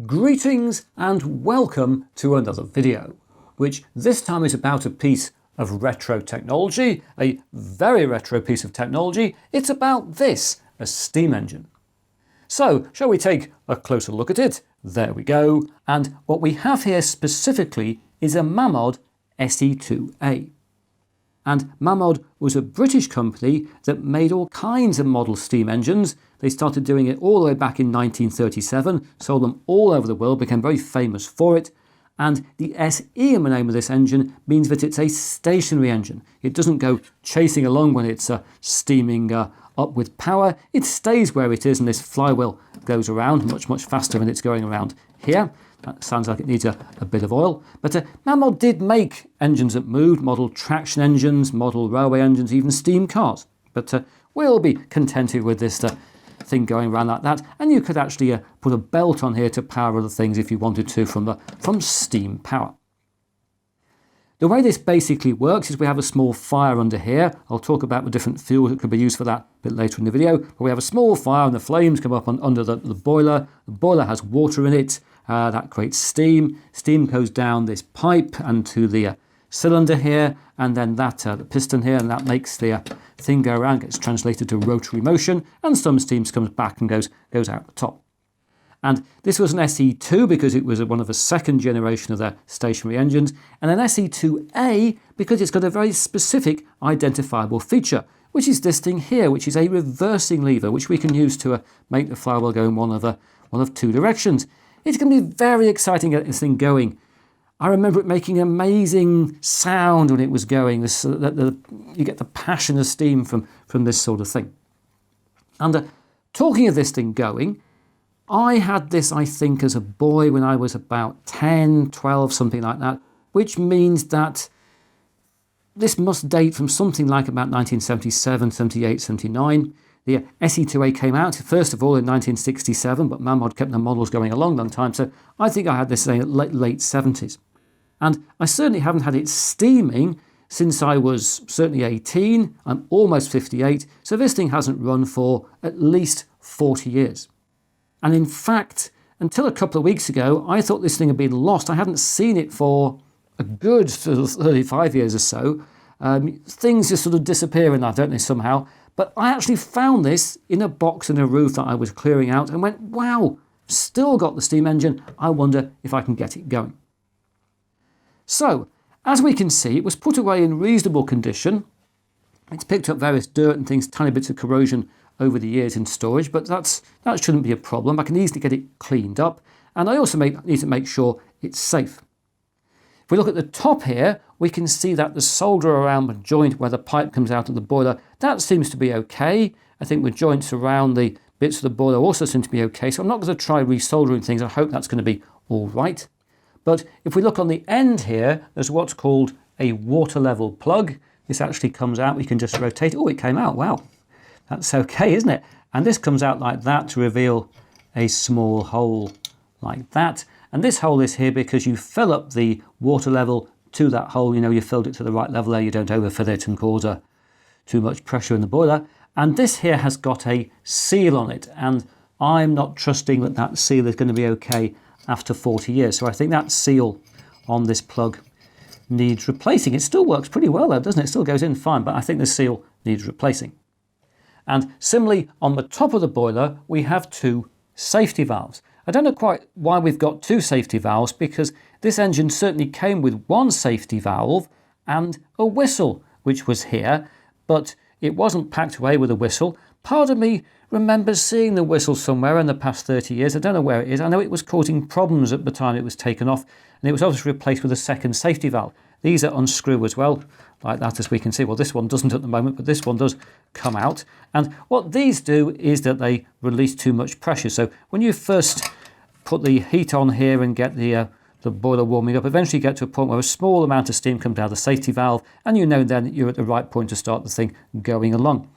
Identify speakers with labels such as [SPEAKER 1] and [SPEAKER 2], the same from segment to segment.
[SPEAKER 1] Greetings and welcome to another video, which this time is about a piece of retro technology, a very retro piece of technology. It's about this, a steam engine. So, shall we take a closer look at it? There we go. And what we have here specifically is a Mamod SE2a. And Mamod was a British company that made all kinds of model steam engines. They started doing it all the way back in 1937, sold them all over the world, became very famous for it. And the SE in the name of this engine means that it's a stationary engine. It doesn't go chasing along when it's steaming up with power. It stays where it is, and this flywheel goes around much, much faster than it's going around here. That sounds like it needs a bit of oil. But Mamod did make engines that moved, model traction engines, model railway engines, even steam cars. But we'll be contented with this thing going around like that. And you could actually put a belt on here to power other things if you wanted to from steam power. The way this basically works is we have a small fire under here. I'll talk about the different fuels that could be used for that a bit later in the video. But we have a small fire and the flames come up under the boiler. The boiler has water in it. That creates steam. Steam goes down this pipe and to the cylinder here, and then that the piston here, and that makes the thing go around, gets translated to rotary motion, and some steam comes back and goes out the top. And this was an SE2 because it was one of the second generation of their stationary engines, and an SE2a because it's got a very specific identifiable feature, which is this thing here, which is a reversing lever, which we can use to make the flywheel go in one of two directions. It's going to be very exciting to get this thing going. I remember it making an amazing sound when it was going. You get the passion of steam from this sort of thing. And talking of this thing going, I had this, I think, as a boy when I was about 10, 12, something like that, which means that this must date from something like about 1977, 78, 79. The SE2a came out, first of all, in 1967, but Mamod kept the models going a long, long time, so I think I had this in the late 70s. And I certainly haven't had it steaming since I was certainly 18. I'm almost 58, so this thing hasn't run for at least 40 years. And in fact, until a couple of weeks ago, I thought this thing had been lost. I hadn't seen it for a good 35 years or so. Things just sort of disappear in that, don't they, somehow? But I actually found this in a box in a roof that I was clearing out and went, wow, still got the steam engine. I wonder if I can get it going. So, as we can see, it was put away in reasonable condition. It's picked up various dirt and things, tiny bits of corrosion over the years in storage, but that shouldn't be a problem. I can easily get it cleaned up, and I also need to make sure it's safe. If we look at the top here, we can see that the solder around the joint where the pipe comes out of the boiler, that seems to be okay. I think the joints around the bits of the boiler also seem to be okay, so I'm not going to try resoldering things. I hope that's going to be all right. But if we look on the end here, there's what's called a water level plug. This actually comes out, we can just rotate. Oh, it came out, wow. That's okay, isn't it? And this comes out like that to reveal a small hole like that. And this hole is here because you fill up the water level to that hole. You know, you filled it to the right level there. You don't overfill it and cause too much pressure in the boiler. And this here has got a seal on it. And I'm not trusting that that seal is going to be okay after 40 years. So I think that seal on this plug needs replacing. It still works pretty well though, doesn't it? It still goes in fine, but I think the seal needs replacing. And similarly, on the top of the boiler, we have two safety valves. I don't know quite why we've got two safety valves, because this engine certainly came with one safety valve and a whistle, which was here, but it wasn't packed away with a whistle. Part of me remembers seeing the whistle somewhere in the past 30 years. I don't know where it is. I know it was causing problems at the time it was taken off, and it was obviously replaced with a second safety valve. These are unscrew as well, like that, as we can see. Well, this one doesn't at the moment, but this one does come out. And what these do is that they release too much pressure. So when you first put the heat on here and get the boiler warming up, eventually you get to a point where a small amount of steam comes out of the safety valve, and you know then that you're at the right point to start the thing going along.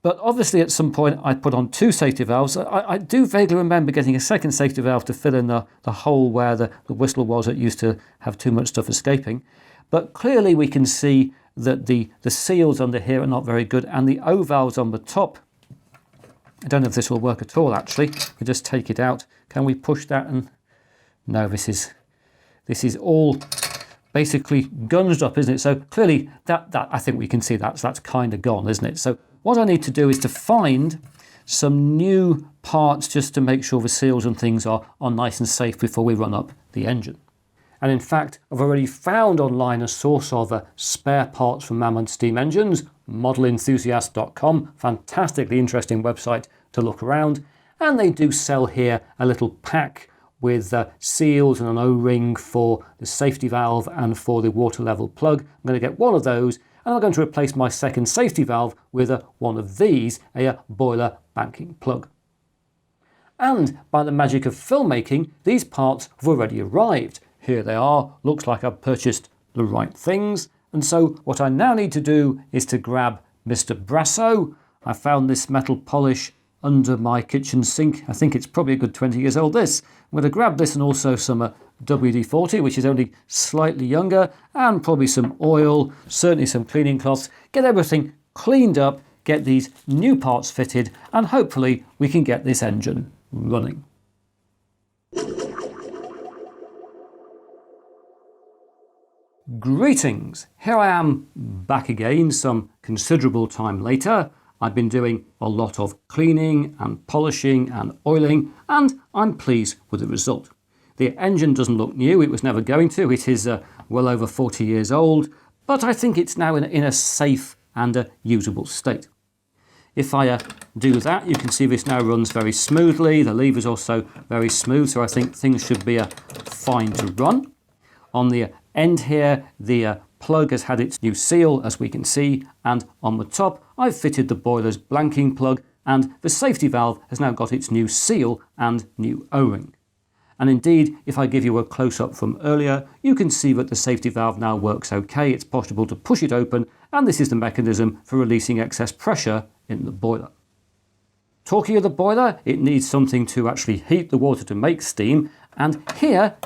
[SPEAKER 1] But obviously at some point I put on two safety valves. I do vaguely remember getting a second safety valve to fill in the hole where the whistle was that used to have too much stuff escaping. But clearly we can see that the seals under here are not very good, and the O valves on the top, I don't know if this will work at all actually. We just take it out. Can we push that and No, this is all basically gunged up, isn't it? So clearly that I think we can see that's kind of gone, isn't it? So what I need to do is to find some new parts just to make sure the seals and things are nice and safe before we run up the engine. And in fact, I've already found online a source of spare parts from Mamod steam engines, modelenthusiast.com, fantastically interesting website to look around. And they do sell here a little pack with seals and an O-ring for the safety valve and for the water level plug. I'm going to get one of those, and I'm going to replace my second safety valve with one of these, a boiler banking plug. And by the magic of filmmaking, these parts have already arrived. Here they are, looks like I've purchased the right things. And so what I now need to do is to grab Mr. Brasso. I found this metal polish under my kitchen sink. I think it's probably a good 20 years old, this. I'm going to grab this and also some WD-40, which is only slightly younger, and probably some oil, certainly some cleaning cloths. Get everything cleaned up, get these new parts fitted, and hopefully we can get this engine running. Greetings! Here I am back again some considerable time later. I've been doing a lot of cleaning and polishing and oiling, and I'm pleased with the result. The engine doesn't look new, it was never going to. It is well over 40 years old, but I think it's now in a safe and a usable state. If I do that, you can see this now runs very smoothly. The lever's also very smooth, so I think things should be fine to run. On the end here, the plug has had its new seal, as we can see, and on the top I've fitted the boiler's blanking plug, and the safety valve has now got its new seal and new O-ring. And indeed, if I give you a close-up from earlier, you can see that the safety valve now works okay. It's possible to push it open, and this is the mechanism for releasing excess pressure in the boiler. Talking of the boiler, it needs something to actually heat the water to make steam, and here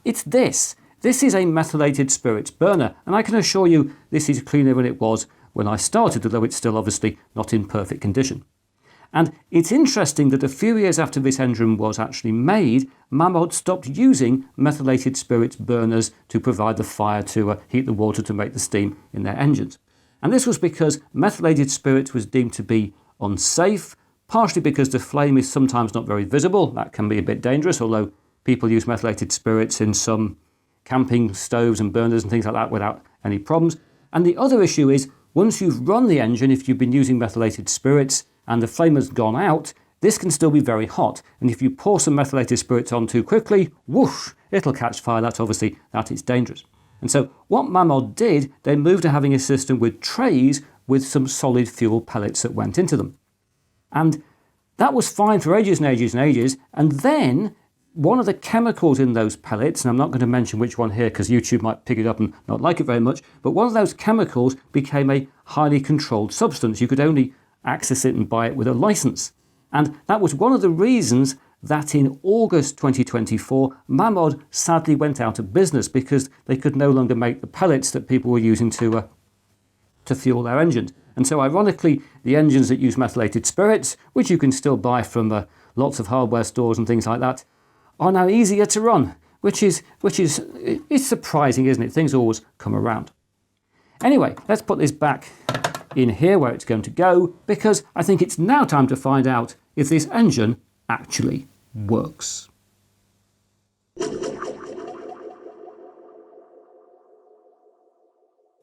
[SPEAKER 1] it's this. This is a methylated spirits burner, and I can assure you this is cleaner than it was when I started, although it's still obviously not in perfect condition. And it's interesting that a few years after this engine was actually made, Mamod stopped using methylated spirits burners to provide the fire to heat the water to make the steam in their engines. And this was because methylated spirits was deemed to be unsafe, partially because the flame is sometimes not very visible. That can be a bit dangerous, although people use methylated spirits in some camping stoves and burners and things like that without any problems. And the other issue is, once you've run the engine, if you've been using methylated spirits and the flame has gone out, this can still be very hot. And if you pour some methylated spirits on too quickly, whoosh, it'll catch fire. That is dangerous. And so what Mamod did, they moved to having a system with trays with some solid fuel pellets that went into them. And that was fine for ages and ages and ages. And then one of the chemicals in those pellets, and I'm not going to mention which one here because YouTube might pick it up and not like it very much, but one of those chemicals became a highly controlled substance. You could only access it and buy it with a license. And that was one of the reasons that in August 2024, Mamod sadly went out of business because they could no longer make the pellets that people were using to fuel their engines. And so ironically, the engines that use methylated spirits, which you can still buy from lots of hardware stores and things like that, are now easier to run, which is it's surprising, isn't it? Things always come around. Anyway, let's put this back in here where it's going to go, because I think it's now time to find out if this engine actually works.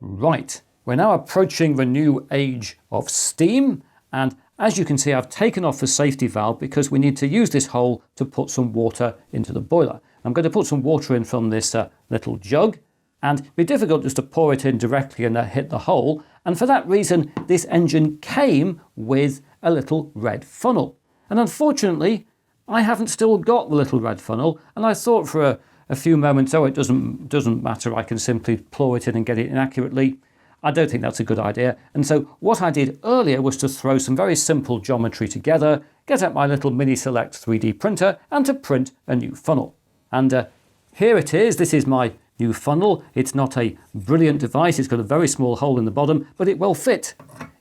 [SPEAKER 1] Right, we're now approaching the new age of steam, and as you can see, I've taken off the safety valve because we need to use this hole to put some water into the boiler. I'm going to put some water in from this little jug, and it'd be difficult just to pour it in directly and hit the hole. And for that reason, this engine came with a little red funnel. And unfortunately, I haven't still got the little red funnel, and I thought for a few moments, oh, it doesn't matter, I can simply pour it in and get it in accurately. I don't think that's a good idea. And so what I did earlier was to throw some very simple geometry together, get out my little mini select 3D printer, and to print a new funnel. And here it is. This is my new funnel. It's not a brilliant device. It's got a very small hole in the bottom, but it will fit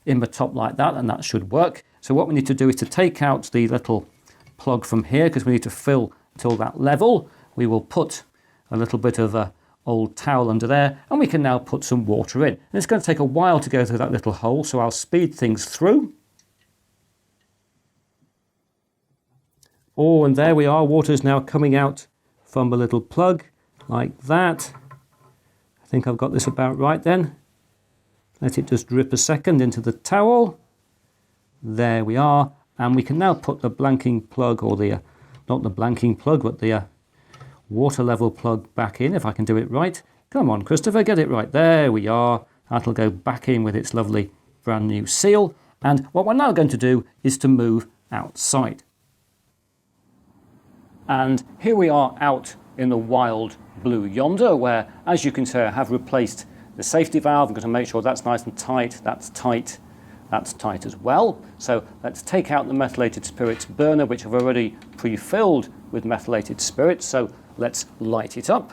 [SPEAKER 1] in the top like that, and that should work. So what we need to do is to take out the little plug from here, because we need to fill till that level. we will put a little bit of a old towel under there, and we can now put some water in. And it's going to take a while to go through that little hole, so I'll speed things through. Oh, and there we are. Water is now coming out from a little plug like that. I think I've got this about right then. Let it just drip a second into the towel. There we are. And we can now put the blanking plug, or the, not the blanking plug, but the water level plug back in, if I can do it right. Come on, Christopher, get it right. There we are. That'll go back in with its lovely brand new seal. And what we're now going to do is to move outside. And here we are out in the wild blue yonder, where, as you can see, I have replaced the safety valve. I'm going to make sure that's nice and tight. That's tight. That's tight as well. So let's take out the methylated spirits burner, which I've already pre-filled with methylated spirits. So let's light it up.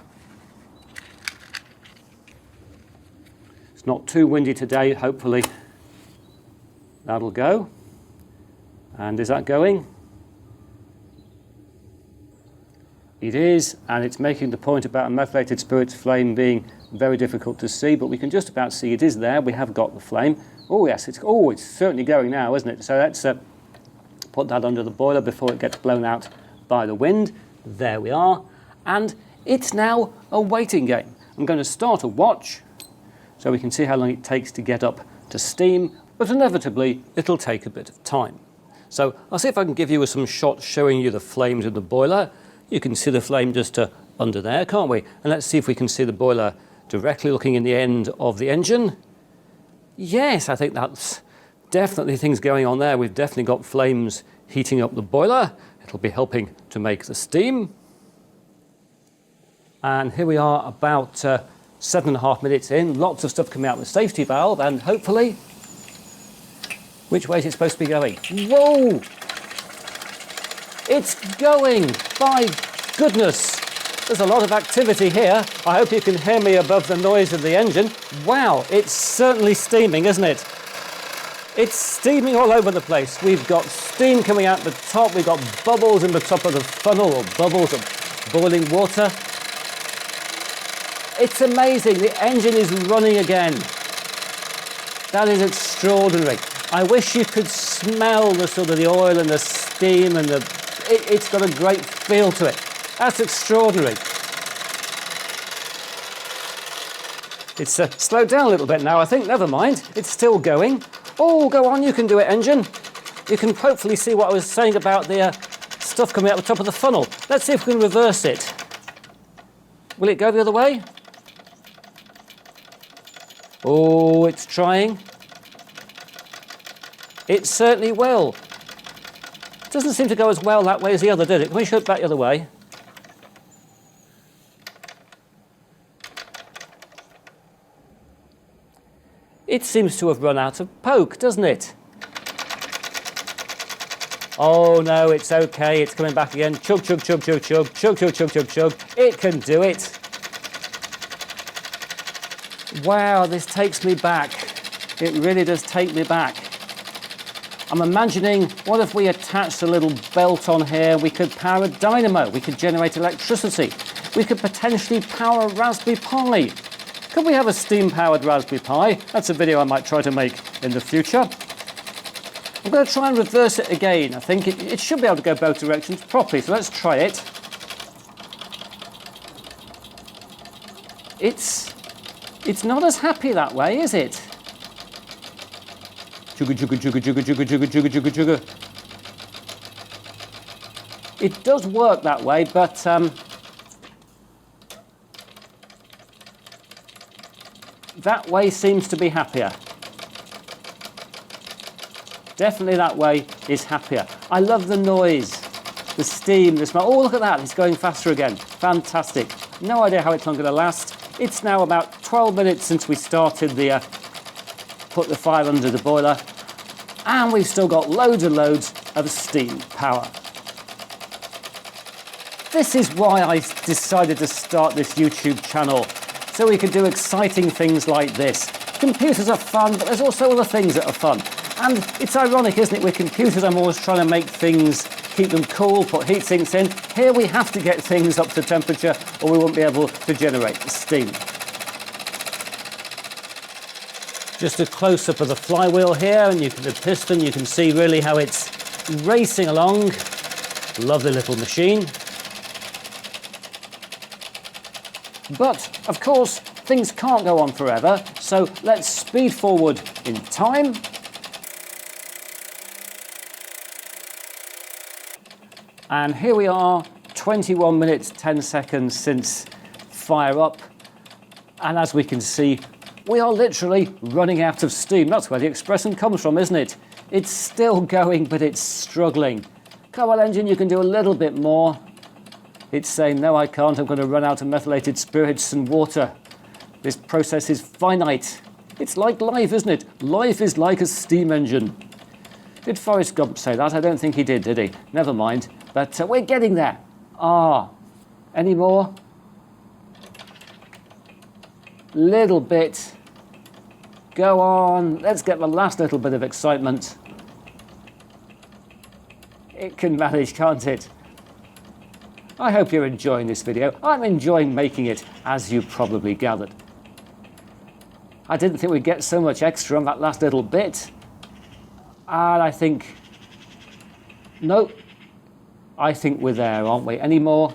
[SPEAKER 1] It's not too windy today. Hopefully that'll go. And is that going? It is, and it's making the point about a methylated spirits flame being very difficult to see, but we can just about see it is there. We have got the flame. Oh yes, it's certainly going now, isn't it? So let's put that under the boiler before it gets blown out by the wind. There we are. And it's now a waiting game. I'm going to start a watch so we can see how long it takes to get up to steam, but inevitably it'll take a bit of time. So I'll see if I can give you some shots showing you the flames in the boiler. You can see the flame just under there, can't we? And let's see if we can see the boiler directly looking in the end of the engine. Yes, I think that's definitely things going on there. We've definitely got flames heating up the boiler. It'll be helping to make the steam. And here we are about 7.5 minutes in. Lots of stuff coming out of the safety valve, and hopefully, which way is it supposed to be going? Whoa! It's going! By goodness! There's a lot of activity here. I hope you can hear me above the noise of the engine. Wow, it's certainly steaming, isn't it? It's steaming all over the place. We've got steam coming out the top. We've got bubbles in the top of the funnel, or bubbles of boiling water. It's amazing. The engine is running again. That is extraordinary. I wish you could smell the sort of the oil and the steam and it's got a great feel to it. That's extraordinary. It's slowed down a little bit now, I think. Never mind. It's still going. Oh, go on. You can do it, engine. You can hopefully see what I was saying about the stuff coming out the top of the funnel. Let's see if we can reverse it. Will it go the other way? Oh, it's trying. It certainly will. It doesn't seem to go as well that way as the other, did it? Can we show it back the other way? It seems to have run out of poke, doesn't it? Oh no, it's okay. It's coming back again. Chug, chug, chug, chug, chug, chug, chug, chug, chug, chug. It can do it. Wow, this takes me back. It really does take me back. I'm imagining, what if we attached a little belt on here? We could power a dynamo. We could generate electricity. We could potentially power a Raspberry Pi. Could we have a steam-powered Raspberry Pi? That's a video I might try to make in the future. I'm going to try and reverse it again. I think it should be able to go both directions properly, so let's try it. It's not as happy that way, is it? Jugga, jugga, jugga, jugga, jugga, jugga, jugga, jugga, jugga. It does work that way, but that way seems to be happier. Definitely that way is happier. I love the noise, the steam, the smell. Oh, look at that. It's going faster again. Fantastic. No idea how it's going to last. It's now about 12 minutes since we started the put the fire under the boiler, and we've still got loads and loads of steam power. This is why I decided to start this YouTube channel, so we can do exciting things like this. Computers are fun, but there's also other things that are fun. And it's ironic, isn't it? With computers, I'm always trying to make things keep them cool, put heat sinks in. Here we have to get things up to temperature or we won't be able to generate the steam. Just a close-up of the flywheel here, and the piston, you can see really how it's racing along. Lovely little machine. But, of course, things can't go on forever, so let's speed forward in time. And here we are, 21 minutes, 10 seconds since fire up. And as we can see, we are literally running out of steam. That's where the expression comes from, isn't it? It's still going, but it's struggling. Come on, engine, you can do a little bit more. It's saying, no, I can't. I'm going to run out of methylated spirits and water. This process is finite. It's like life, isn't it? Life is like a steam engine. Did Forrest Gump say that? I don't think he did he? Never mind. But we're getting there. Any more? Little bit. Go on. Let's get the last little bit of excitement. It can manage, can't it? I hope you're enjoying this video. I'm enjoying making it, as you probably gathered. I didn't think we'd get so much extra on that last little bit. And I think... No. I think we're there, aren't we? Any more?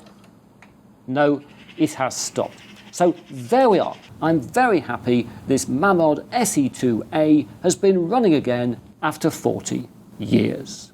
[SPEAKER 1] No, it has stopped. So there we are. I'm very happy this Mamod SE2a has been running again after 40 years.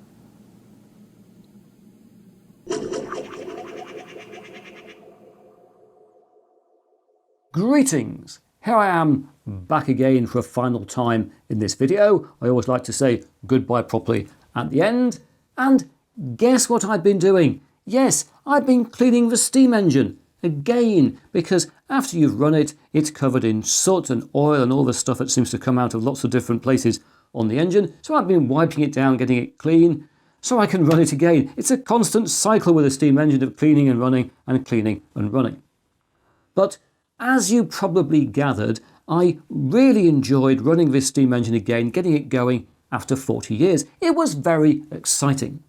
[SPEAKER 1] Greetings! Here I am back again for a final time in this video. I always like to say goodbye properly at the end. And guess what I've been doing? Yes, I've been cleaning the steam engine again, because after you've run it, it's covered in soot and oil and all the stuff that seems to come out of lots of different places on the engine. So I've been wiping it down, getting it clean, so I can run it again. It's a constant cycle with a steam engine of cleaning and running and cleaning and running. But as you probably gathered, I really enjoyed running this steam engine again, getting it going after 40 years. It was very exciting.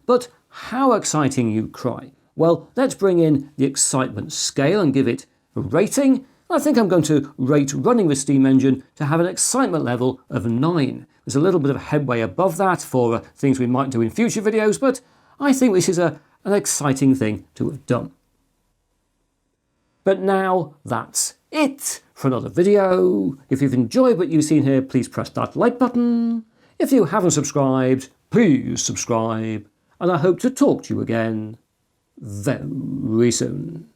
[SPEAKER 1] But how exciting, you cry? Well, let's bring in the excitement scale and give it a rating. I think I'm going to rate running the steam engine to have an excitement level of 9. There's a little bit of headway above that for things we might do in future videos, but I think this is an exciting thing to have done. But now that's it for another video. If you've enjoyed what you've seen here, please press that like button. If you haven't subscribed, please subscribe. And I hope to talk to you again very soon.